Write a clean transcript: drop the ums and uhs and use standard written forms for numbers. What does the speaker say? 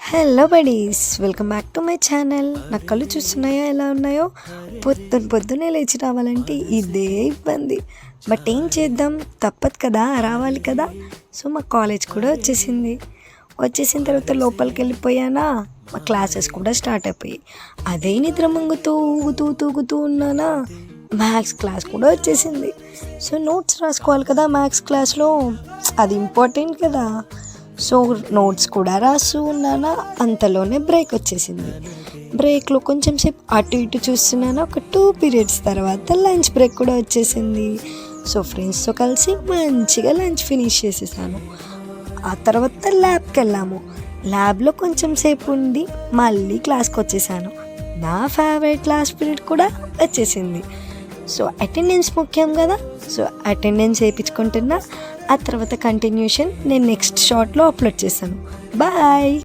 Hello buddies, welcome back to my channel. నా కళ్ళు చూస్తున్నాయో ఎలా ఉన్నాయో. పొద్దున్నే లేచి రావాలంటే ఇదే ఇబ్బంది. బట్ ఏం చేద్దాం, తప్పదు కదా, రావాలి కదా. సో మా కాలేజ్ కూడా వచ్చేసిన తర్వాత లోపలికి వెళ్ళిపోయానా. మా క్లాసెస్ కూడా స్టార్ట్ అయిపోయాయి. అదే నిద్ర మంగుతూ తూగుతూ ఉన్నానా. మ్యాథ్స్ క్లాస్ కూడా వచ్చేసింది. సో నోట్స్ రాసుకోవాలి కదా మ్యాథ్స్ క్లాస్లో, అది ఇంపార్టెంట్ కదా. సో నోట్స్ కూడా రాస్తూ ఉన్నానా. అంతలోనే బ్రేక్ వచ్చేసింది. బ్రేక్లో కొంచెం సేపు అటు ఇటు చూస్తున్నాను. ఒక 2 పీరియడ్స్ తర్వాత లంచ్ బ్రేక్ కూడా వచ్చేసింది. సో ఫ్రెండ్స్తో కలిసి మంచిగా లంచ్ ఫినిష్ చేసేసాను. ఆ తర్వాత ల్యాబ్కి వెళ్ళాము. ల్యాబ్లో కొంచెం సేపు ఉండి మళ్ళీ క్లాస్కి వచ్చేసాను. నా ఫేవరెట్ క్లాస్ పీరియడ్ కూడా వచ్చేసింది. సో అటెండెన్స్ ముఖ్యం కదా. సో అటెండెన్స్ వేయించుకుంటున్నా. ఆ తర్వాత కంటిన్యూషన్ నేను నెక్స్ట్ షార్ట్లో అప్లోడ్ చేశాను. బాయ్.